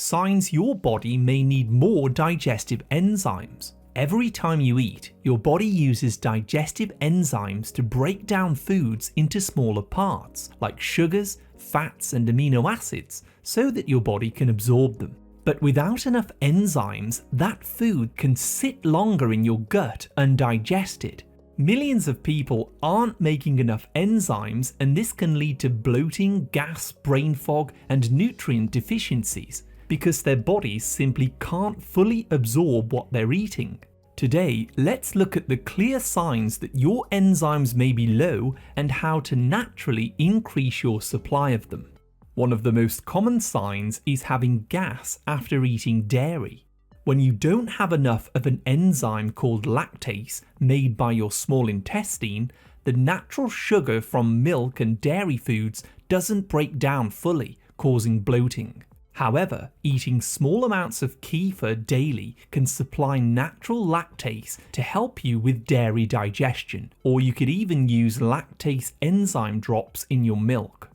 signs your body may need more digestive enzymes. Every time you eat, your body uses digestive enzymes to break down foods into smaller parts, like sugars, fats, and amino acids, so that your body can absorb them. But without enough enzymes, that food can sit longer in your gut undigested. Millions of people aren't making enough enzymes, and this can lead to bloating, gas, brain fog, and nutrient deficiencies, because their bodies simply can't fully absorb what they're eating. Today, let's look at the clear signs that your enzymes may be low and how to naturally increase your supply of them. One of the most common signs is having gas after eating dairy. When you don't have enough of an enzyme called lactase made by your small intestine, the natural sugar from milk and dairy foods doesn't break down fully, causing bloating. However, eating small amounts of kefir daily can supply natural lactase to help you with dairy digestion, or you could even use lactase enzyme drops in your milk.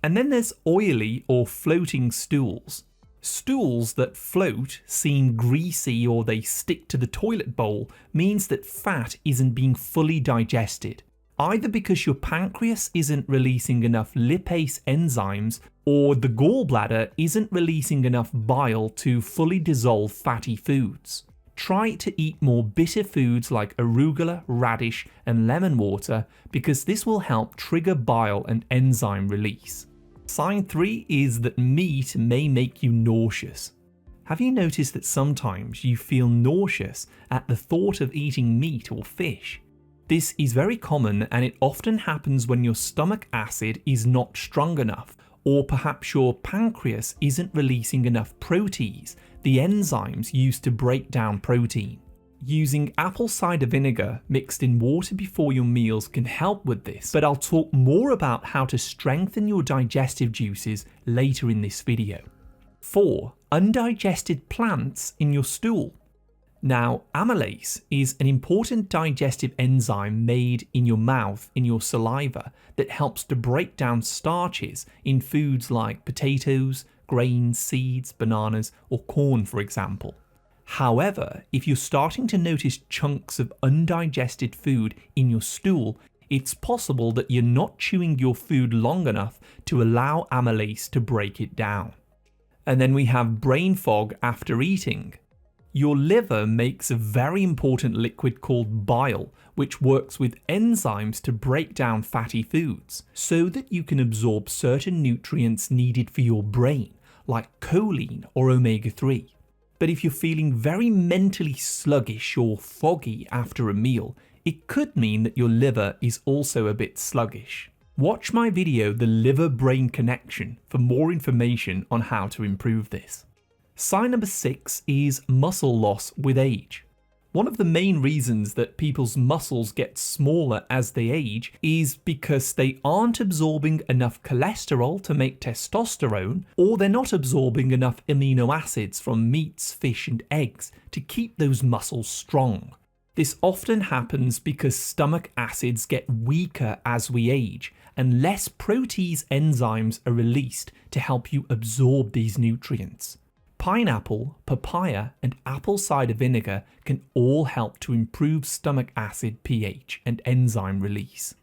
And then there's oily or floating stools. Stools that float, seem greasy, or they stick to the toilet bowl means that fat isn't being fully digested, either because your pancreas isn't releasing enough lipase enzymes or the gallbladder isn't releasing enough bile to fully dissolve fatty foods. Try to eat more bitter foods like arugula, radish, and lemon water, because this will help trigger bile and enzyme release. Sign 3 is that meat may make you nauseous. Have you noticed that sometimes you feel nauseous at the thought of eating meat or fish? This is very common, and it often happens when your stomach acid is not strong enough, or perhaps your pancreas isn't releasing enough protease, the enzymes used to break down protein. Using apple cider vinegar mixed in water before your meals can help with this, but I'll talk more about how to strengthen your digestive juices later in this video. 4. Undigested plants in your stool. Now, amylase is an important digestive enzyme made in your mouth, in your saliva, that helps to break down starches in foods like potatoes, grains, seeds, bananas, or corn, for example. However, if you're starting to notice chunks of undigested food in your stool, it's possible that you're not chewing your food long enough to allow amylase to break it down. And then we have brain fog after eating. Your liver makes a very important liquid called bile, which works with enzymes to break down fatty foods, so that you can absorb certain nutrients needed for your brain, like choline or omega-3. But if you're feeling very mentally sluggish or foggy after a meal, it could mean that your liver is also a bit sluggish. Watch my video, The Liver-Brain Connection, for more information on how to improve this. Sign number 6 is muscle loss with age. One of the main reasons that people's muscles get smaller as they age is because they aren't absorbing enough cholesterol to make testosterone, or they're not absorbing enough amino acids from meats, fish, and eggs to keep those muscles strong. This often happens because stomach acids get weaker as we age, and less protease enzymes are released to help you absorb these nutrients. Pineapple, papaya, and apple cider vinegar can all help to improve stomach acid pH and enzyme release.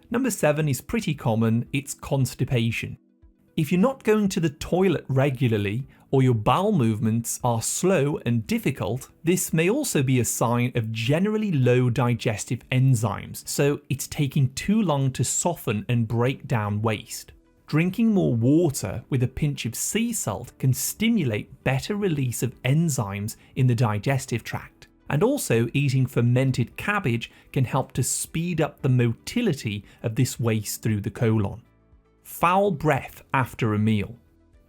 Number 7 is pretty common, it's constipation. If you're not going to the toilet regularly, or your bowel movements are slow and difficult, this may also be a sign of generally low digestive enzymes, so it's taking too long to soften and break down waste. Drinking more water with a pinch of sea salt can stimulate better release of enzymes in the digestive tract. And also, eating fermented cabbage can help to speed up the motility of this waste through the colon. Foul breath after a meal.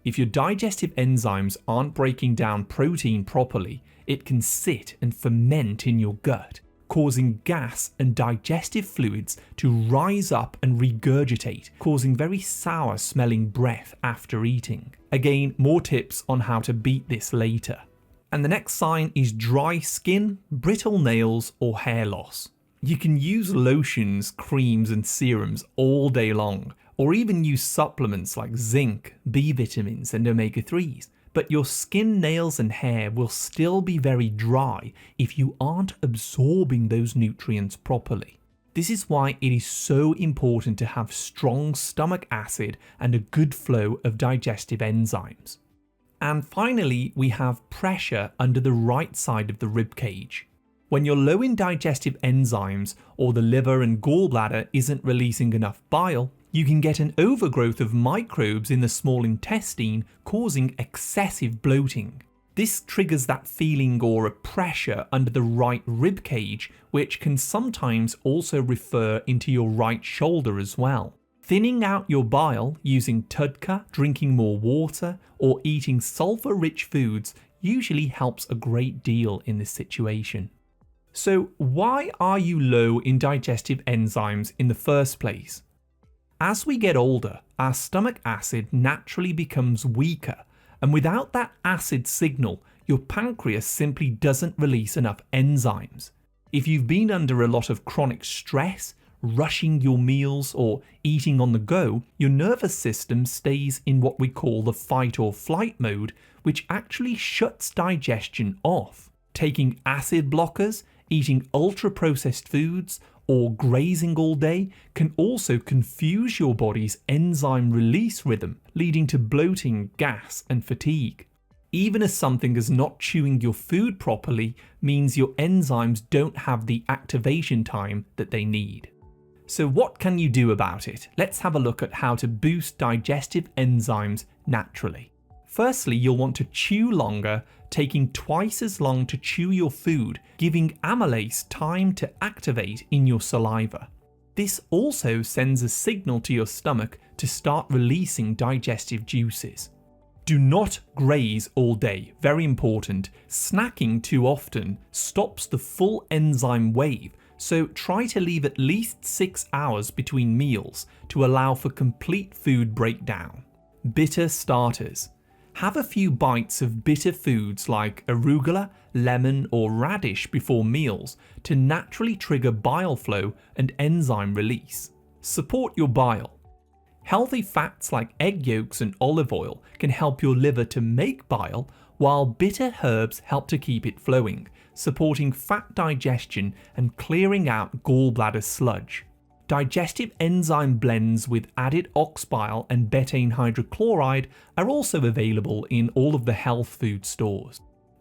If your digestive enzymes aren't breaking down protein properly, it can sit and ferment in your gut, causing gas and digestive fluids to rise up and regurgitate, causing very sour smelling breath after eating. Again, more tips on how to beat this later. And the next sign is dry skin, brittle nails, or hair loss. You can use lotions, creams, and serums all day long, or even use supplements like zinc, B vitamins, and omega-3s. but your skin, nails and hair will still be very dry if you aren't absorbing those nutrients properly. This is why it is so important to have strong stomach acid and a good flow of digestive enzymes. And finally, we have pressure under the right side of the rib cage. When you're low in digestive enzymes or the liver and gallbladder isn't releasing enough bile, you can get an overgrowth of microbes in the small intestine causing excessive bloating. This triggers that feeling or a pressure under the right rib cage, which can sometimes also refer into your right shoulder as well. Thinning out your bile using TUDCA, drinking more water, or eating sulfur-rich foods usually helps a great deal in this situation. So why are you low in digestive enzymes in the first place? As we get older, our stomach acid naturally becomes weaker, and without that acid signal, your pancreas simply doesn't release enough enzymes. If you've been under a lot of chronic stress, rushing your meals or eating on the go, your nervous system stays in what we call the fight or flight mode, which actually shuts digestion off. Taking acid blockers, eating ultra-processed foods, or grazing all day can also confuse your body's enzyme release rhythm, leading to bloating, gas, and fatigue. Even as something as not chewing your food properly means your enzymes don't have the activation time that they need. So what can you do about it? Let's have a look at how to boost digestive enzymes naturally. Firstly, you'll want to chew longer, taking twice as long to chew your food, giving amylase time to activate in your saliva. This also sends a signal to your stomach to start releasing digestive juices. Do not graze all day, very important. Snacking too often stops the full enzyme wave, so try to leave at least 6 hours between meals to allow for complete food breakdown. Bitter starters. Have a few bites of bitter foods like arugula, lemon or radish before meals to naturally trigger bile flow and enzyme release. Support your bile. Healthy fats like egg yolks and olive oil can help your liver to make bile, while bitter herbs help to keep it flowing, supporting fat digestion and clearing out gallbladder sludge. Digestive enzyme blends with added ox bile and betaine hydrochloride are also available in all of the health food stores.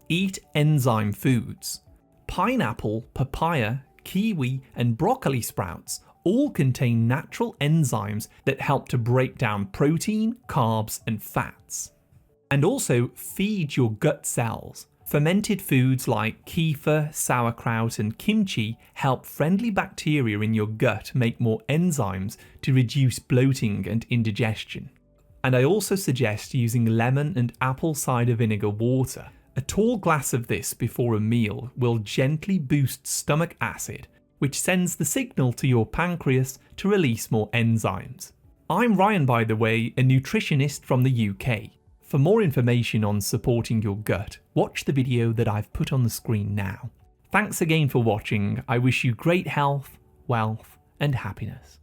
Eat enzyme foods. Pineapple, papaya, kiwi, and broccoli sprouts all contain natural enzymes that help to break down protein, carbs, and fats. And also feed your gut cells. Fermented foods like kefir, sauerkraut, and kimchi help friendly bacteria in your gut make more enzymes to reduce bloating and indigestion. And I also suggest using lemon and apple cider vinegar water. A tall glass of this before a meal will gently boost stomach acid, which sends the signal to your pancreas to release more enzymes. I'm Ryan, by the way, a nutritionist from the UK. For more information on supporting your gut, watch the video that I've put on the screen now. Thanks again for watching. I wish you great health, wealth, and happiness.